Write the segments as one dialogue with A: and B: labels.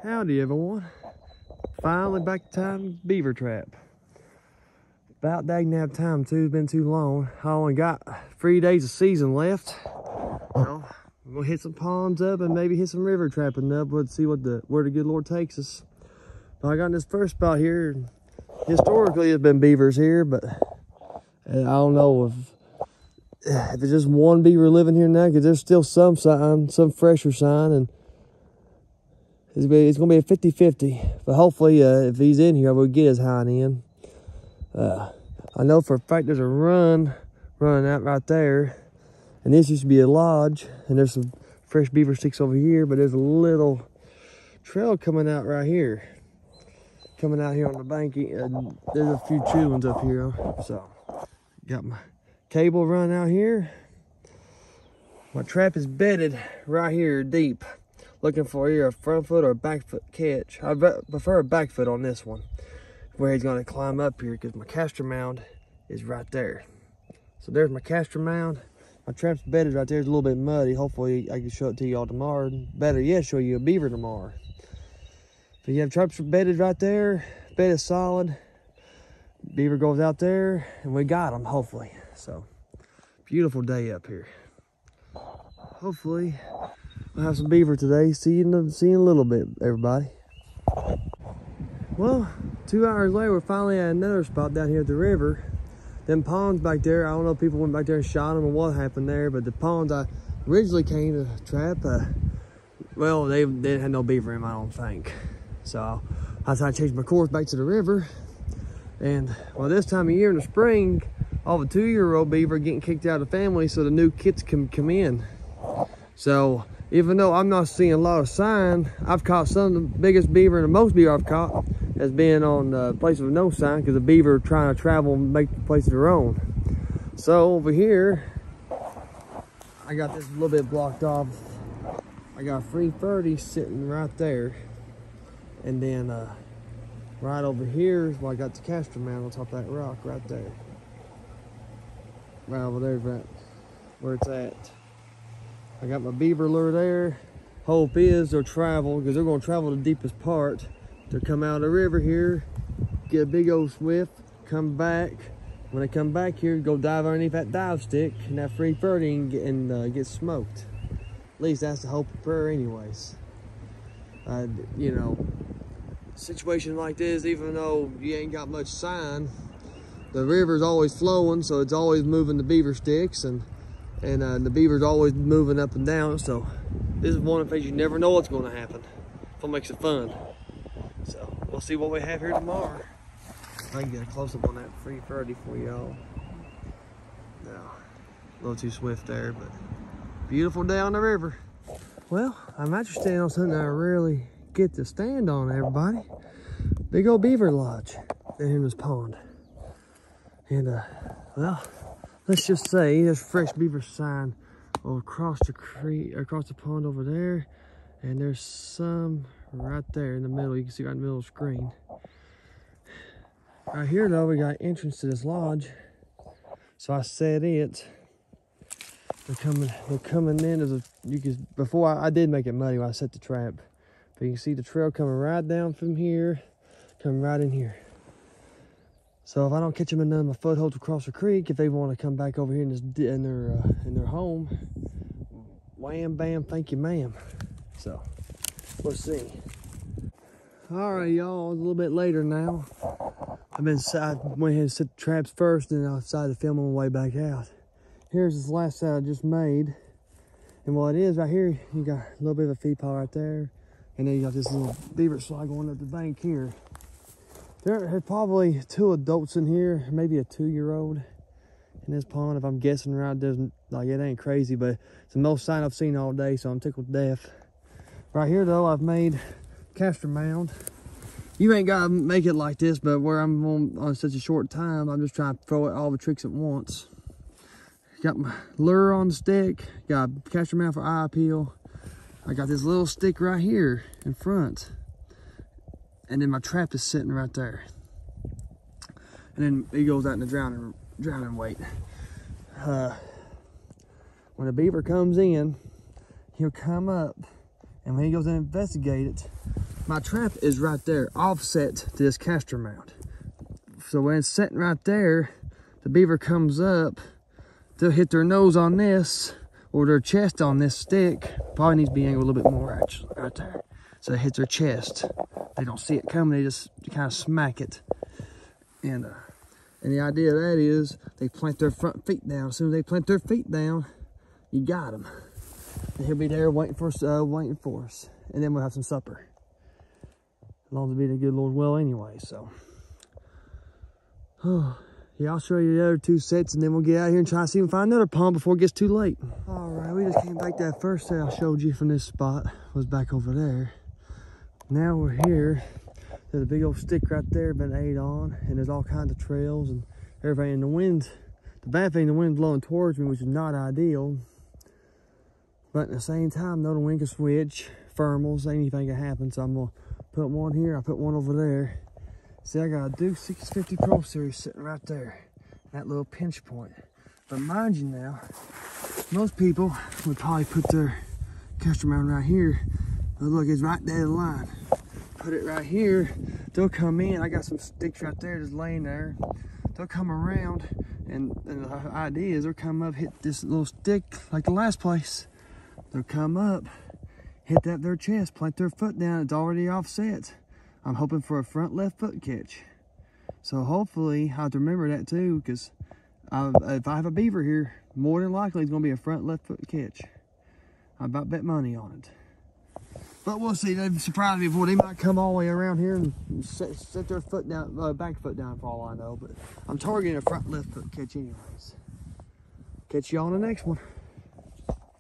A: Howdy everyone. Finally back to time beaver trap. About dagnab time too, it's been too long. I only got 3 days of season left. So we're gonna hit some ponds up and maybe hit some river trapping up. Let's see where the good Lord takes us. But I got this first spot here. Historically it's been beavers here, but I don't know if it's just one beaver living here now, because there's still some sign, some fresher sign, and it's going to be a 50-50. But hopefully, if he's in here, we'll get his hind in. I know for a fact there's a running out right there. And this used to be a lodge. And there's some fresh beaver sticks over here. But there's a little trail coming out right here. Coming out here on the bank. And there's a few true ones up here. So, got my cable run out here. My trap is bedded right here deep. Looking for either a front foot or a back foot catch. I prefer a back foot on this one, where he's gonna climb up here, because my caster mound is right there. So there's my caster mound. My trap's bedded right there. It's a little bit muddy. Hopefully I can show it to y'all tomorrow. Better yet, show you a beaver tomorrow. But yeah, traps are bedded right there. Bed is solid. Beaver goes out there, and we got him, hopefully. So, beautiful day up here. Hopefully we'll have some beaver today. See you in a little bit, everybody. Well, 2 hours later, we're finally at another spot down here at the river. Them ponds back there, I don't know if people went back there and shot them or what happened there, but the ponds I originally came to trap, well, they didn't have no beaver in them, I don't think. So I decided to change my course back to the river. And well, this time of year in the spring, all the 2-year-old beaver are getting kicked out of the family so the new kits can come in. So even though I'm not seeing a lot of sign, I've caught some of the biggest beaver and the most beaver I've caught has been on places with no sign, because the beaver are trying to travel and make the place their own. So over here, I got this a little bit blocked off. I got a free 30 sitting right there. And then right over here is where I got the caster mound on top of that rock right there. Right over there, right where it's at. I got my beaver lure there. Hope is they'll travel, because they're going to travel the deepest part. They'll come out of the river here, get a big old swift, come back. When they come back here, go dive underneath that dive stick and that free 30 and get smoked. At least that's the hope and prayer anyways. You know, situation like this, even though you ain't got much sign, the river's always flowing, so it's always moving the beaver sticks, and the beaver's always moving up and down. So this is one of the things you never know what's going to happen. That's what makes it fun. So we'll see what we have here tomorrow. I can get a close up on that free 30 for y'all. No, a little too swift there, but beautiful day on the river. Well, I'm actually standing on something I rarely get to stand on, everybody. Big old beaver lodge down here in this pond. And well, let's just say there's fresh beaver sign across the creek, across the pond over there, and there's some right there in the middle. You can see right in the middle of the screen. Right here though, we got entrance to this lodge. So I set it. They're coming in. Before I did make it muddy when I set the trap, but you can see the trail coming right down from here, coming right in here. So if I don't catch them in none of my footholds across the creek, if they want to come back over here in their home, wham bam, thank you ma'am. So let's see. All right, y'all, it's a little bit later now. I went ahead and set the traps first, and I decided to film on my way back out. Here's this last set I just made, and what it is right here, you got a little bit of a feed pile right there, and then you got this little beaver slide going up the bank here. There are probably 2 adults in here, maybe a 2-year-old in this pond. If I'm guessing right, it ain't crazy, but it's the most sign I've seen all day, so I'm tickled to death. Right here though, I've made caster mound. You ain't gotta make it like this, but where I'm on such a short time, I'm just trying to throw all the tricks at once. Got my lure on the stick, got a caster mound for eye appeal. I got this little stick right here in front. And then my trap is sitting right there. And then he goes out in the drowning weight. When a beaver comes in, he'll come up, and when he goes in and investigate it, my trap is right there, offset to this caster mount. So when it's sitting right there, the beaver comes up, they'll hit their nose on this or their chest on this stick. Probably needs to be angled a little bit more actually, right there. So it hits their chest. They don't see it coming, they just kind of smack it. And the idea of that is they plant their front feet down. As soon as they plant their feet down, you got them. And he'll be there waiting for us. And then we'll have some supper. As long as it be the good Lord's will anyway, so. Yeah, I'll show you the other 2 sets and then we'll get out here and try to see if we can find another pond before it gets too late. All right, we just came back. That first set I showed you from this spot was back over there. Now we're here. There's a big old stick right there been ate on, and there's all kinds of trails and everything. And the wind, the bad thing, the wind blowing towards me, which is not ideal. But at the same time, though, the wind can switch, thermals, anything can happen. So I'm gonna put one here, I put one over there. See, I got a Duke 650 Pro Series sitting right there, that little pinch point. But mind you now, most people would probably put their caster mount right here. But look, it's right there in the line. Put it right here, they'll come in. I got some sticks right there just laying there. They'll come around, and the idea is they'll come up, hit this little stick like the last place. They'll come up, hit that their chest, plant their foot down. It's already offset. I'm hoping for a front left foot catch. So hopefully I have to remember that too, because if I have a beaver here, more than likely it's going to be a front left foot catch. I about bet money on it. But we'll see. They've surprised me before. They might come all the way around here and set their foot down, back foot down for all I know. But I'm targeting a front left foot catch anyways. Catch you on the next one.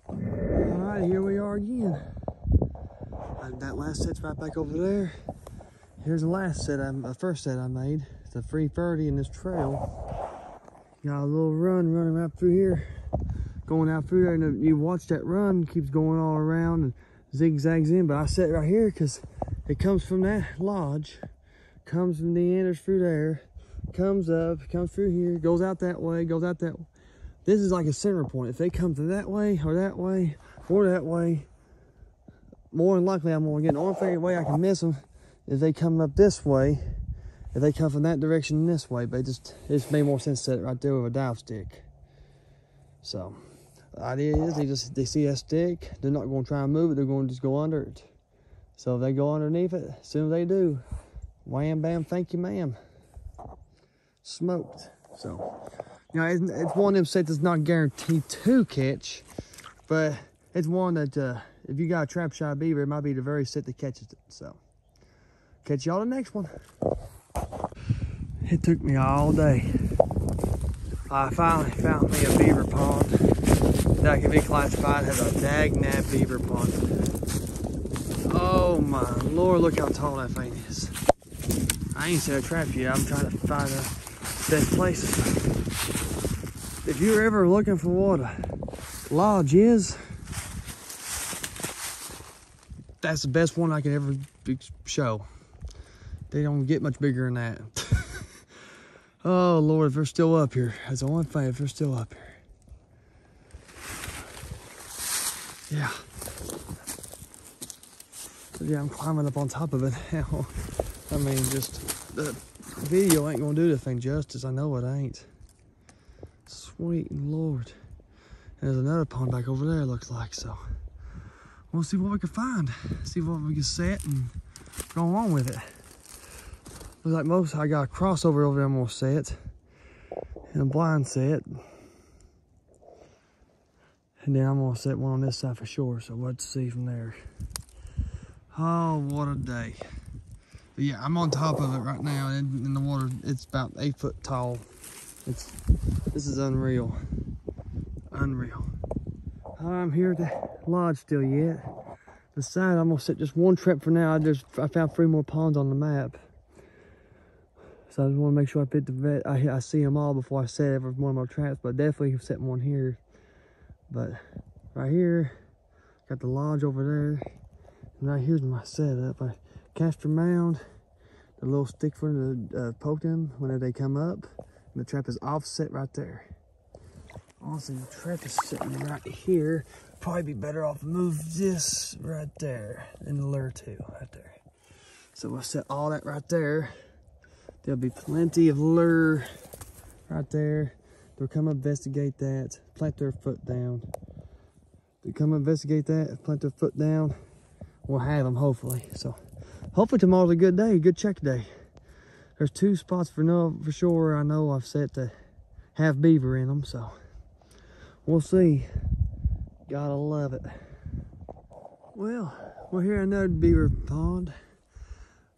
A: All right, here we are again. That last set's right back over there. Here's the last set, the first set I made. It's a 330 in this trail. Got a little run running right through here, going out through there, and you watch that run, keeps going all around and zigzags in. But I set right here because it comes from that lodge, comes from the enters through there, comes up, comes through here, goes out that way, goes out that way. This is like a center point. If they come to that way or that way or that way, more than likely I'm gonna get. The only way I can miss them is they come up this way. If they come from that direction this way, but it made more sense to set it right there with a dive stick. So the idea is they see that stick, they're not going to try and move it, they're going to just go under it. So if they go underneath it, as soon as they do, wham bam, thank you ma'am, smoked. So you know, it's one of them sets that's not guaranteed to catch, but it's one that if you got a trap shot beaver, it might be the very set that catches it. So catch y'all the next one. It took me all day. I finally found me a beaver pond that can be classified as a dagnap beaver pond. Oh my Lord, look how tall that thing is. I ain't set a trap yet. I'm trying to find the best places. If you're ever looking for what a lodge is, that's the best one I could ever show. They don't get much bigger than that. Oh Lord, if they're still up here. That's the one thing, if they're still up here. Yeah. So yeah, I'm climbing up on top of it now. I mean, just the video ain't gonna do the thing justice. I know it ain't. Sweet Lord. And there's another pond back over there, it looks like. So we'll see what we can find. See what we can set and go on with it. Looks like most, I got a crossover over there I'm gonna set. And a blind set. And then I'm gonna set one on this side for sure, so we'll have to see from there. Oh, what a day. But yeah, I'm on top of it right now, and in the water, it's about 8 foot tall. This is unreal. Unreal. I'm here at the lodge still yet. Besides, I'm gonna set just one trap for now. I found 3 more ponds on the map. So I just want to make sure I fit the vet. I see them all before I set every one of my traps, but I definitely set one here. But right here, got the lodge over there. And right here's my setup. I caster mound, the little stick for the poke them whenever they come up. And the trap is offset right there. Honestly, the trap is sitting right here. Probably be better off to move this right there and the lure too, right there. So we'll set all that right there. There'll be plenty of lure right there. They'll come investigate that, plant their foot down. They come investigate that, plant their foot down. We'll have them hopefully. So hopefully tomorrow's a good day, good check day. There's 2 spots for sure I know I've set to have beaver in them, so we'll see. Gotta love it. Well, we're here at another beaver pond.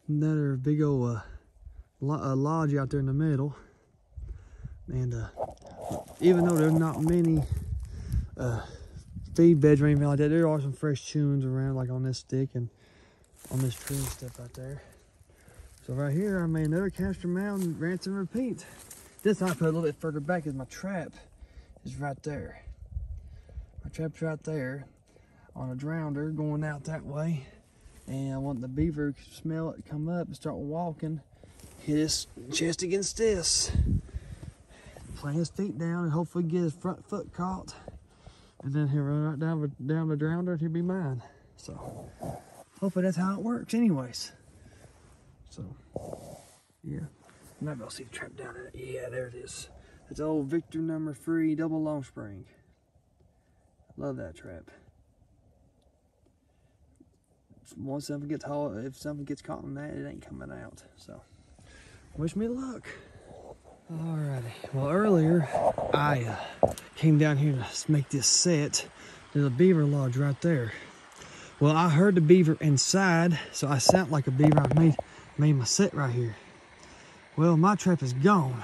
A: Another big old lodge out there in the middle. And even though there's not many feed beds or anything like that, there are some fresh chewings around, like on this stick and on this tree and stuff right there. So right here I made another caster mound, rinse and repeat. This I put a little bit further back because my trap is right there. My trap's right there on a drounder going out that way. And I want the beaver to smell it, come up and start walking, hit his chest against this, plant his feet down and hopefully get his front foot caught. And then he'll run right down the drounder and he'll be mine. So hopefully that's how it works anyways. So yeah, I'm not gonna see the trap down there. Yeah, there it is. It's old Victor number 3 double long spring. Love that trap. Once something gets hauled, if something gets caught in that, it ain't coming out. So wish me luck. Alrighty. Well, earlier I came down here to make this set. There's a beaver lodge right there. Well, I heard the beaver inside, so I sound like a beaver. I made my set right here. Well, my trap is gone.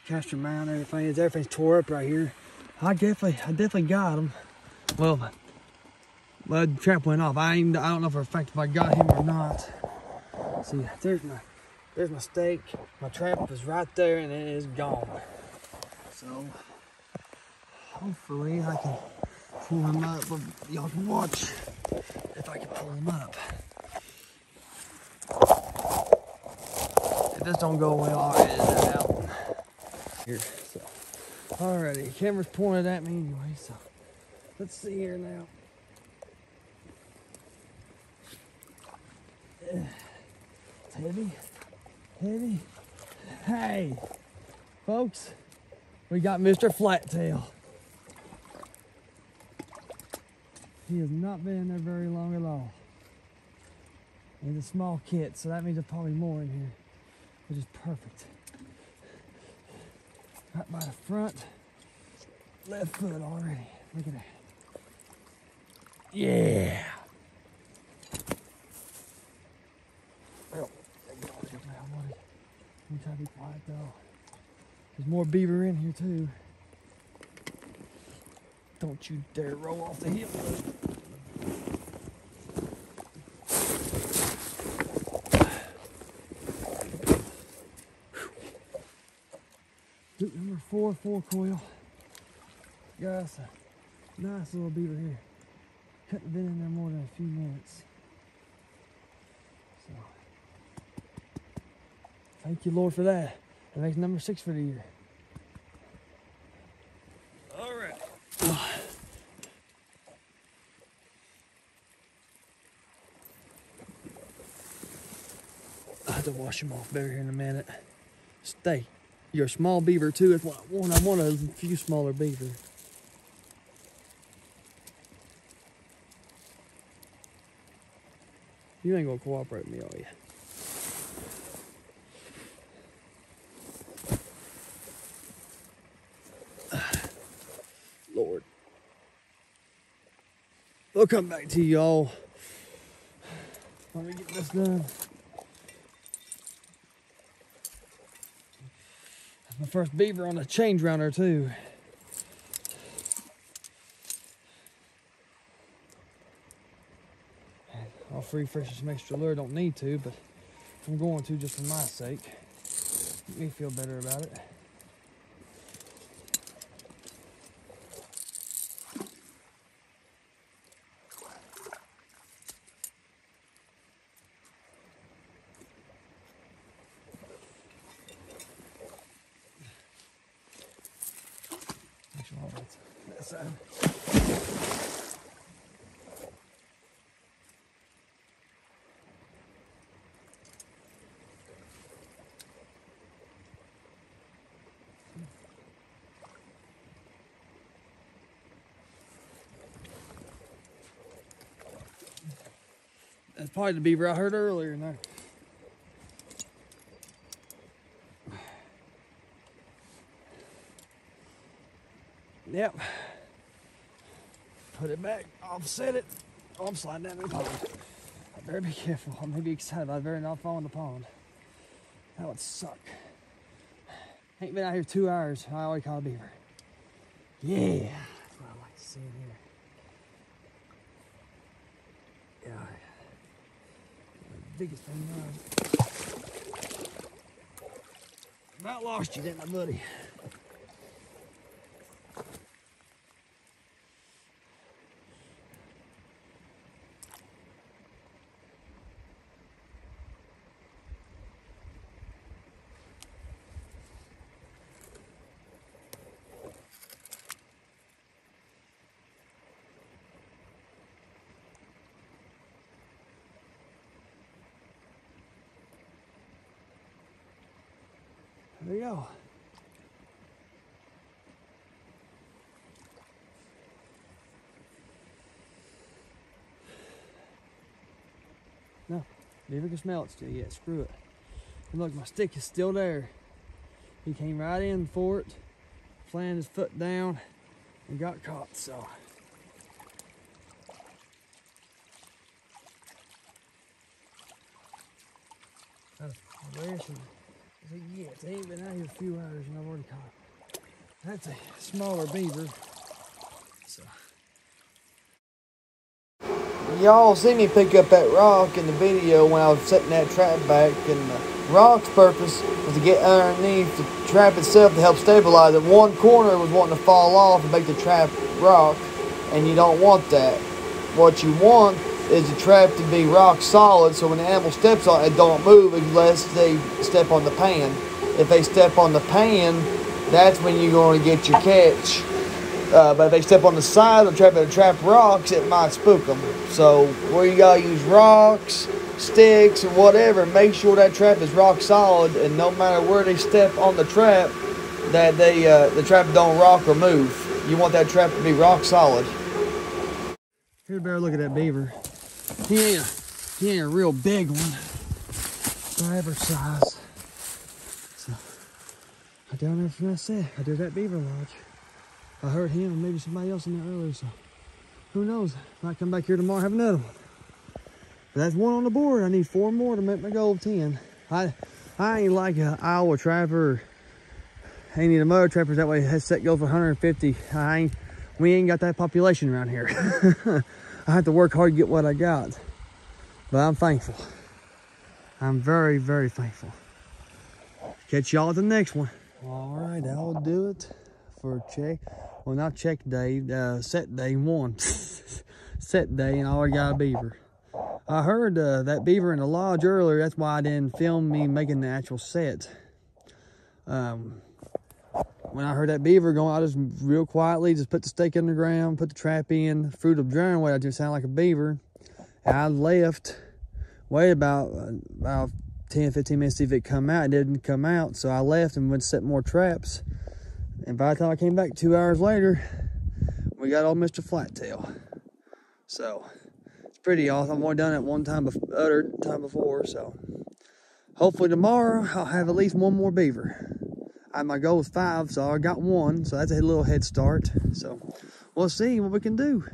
A: Caster mound, everything's tore up right here. I definitely got him. Well, the trap went off. I don't know for a fact if I got him or not. See, there's my stake. My trap is right there and it is gone. So hopefully I can pull him up. Y'all can watch if I can pull him up. If this don't go well, I'll edit that out. Here, so alrighty, camera's pointed at me anyway, so let's see here now. It's heavy, heavy. Hey, folks, we got Mr. Flattail. He has not been in there very long at all. He's a small kit, so that means there's probably more in here, which is perfect. Right by the front, left foot already. Look at that. Yeah. Well, let me try to be quiet though. There's more beaver in here too. Don't you dare roll off the hill. Loop number 4, 4-coil. Guys, a nice little beaver here. Couldn't have been in there more than a few minutes. So, thank you, Lord, for that. That makes number 6 for the year. All right. I have to wash him off better here in a minute. Stay. You're a small beaver too. That's what I want. I want a few smaller beaver. You ain't gonna cooperate with me, are you? Lord. We'll come back to y'all when we get this done. My first beaver on a change rounder too. I'll free fresh some extra lure, don't need to, but I'm going to just for my sake. Make me feel better about it. That side. That's probably the beaver I heard earlier in there. Yep. Put it back, offset it. Oh, I'm sliding down in the pond. I better be careful. I may be excited, but I better not fall in the pond. That would suck. Ain't been out here 2 hours. I already caught a beaver. Yeah, that's what I like to see in here. Yeah, the biggest thing was. About lost you, didn't I, buddy? There you go. No, beaver can smell it still yet. Screw it. And look, my stick is still there. He came right in for it, planted his foot down, and got caught. So. That's racing. Yes, they ain't been out here a few hours and I've already caught it. That's a smaller beaver. So. Y'all see me pick up that rock in the video when I was setting that trap back, and the rock's purpose was to get underneath the trap itself to help stabilize it. One corner was wanting to fall off and make the trap rock, and you don't want that. What you want is the trap to be rock solid, so when the animal steps on it, don't move unless they step on the pan. If they step on the pan, that's when you're going to get your catch. But if they step on the side of the trap and the trap rocks, it might spook them. So where you gotta use rocks, sticks, or whatever, make sure that trap is rock solid, and no matter where they step on the trap, that the trap don't rock or move. You want that trap to be rock solid. Here's a better look at that beaver. He ain't a real big one, by average size. So I down there from that set. I did that beaver lodge. I heard him and maybe somebody else in there earlier, so who knows? Might come back here tomorrow and have another one. But that's one on the board. I need 4 more to make my goal of 10. I ain't like an Iowa trapper. I ain't need a mother trapper that way. That set goes for 150. We ain't got that population around here. I have to work hard to get what I got. But I'm thankful. I'm very, very thankful. Catch y'all at the next one. All right, that'll do it for check. Well, not check day, set day 1. Set day, and I already got a beaver. I heard that beaver in the lodge earlier. That's why I didn't film me making the actual set. When I heard that beaver going, I just real quietly just put the stake in the ground, put the trap in, fruit of drying way. I just sound like a beaver. And I left, waited about 10, 15 minutes to see if it come out. It didn't come out, so I left and went to set more traps. And by the time I came back 2 hours later, we got old Mr. Flattail. So it's pretty awesome. I've only done it one time, other time before. So hopefully tomorrow I'll have at least 1 more beaver. My goal was 5, so I got 1. So that's a little head start. So we'll see what we can do.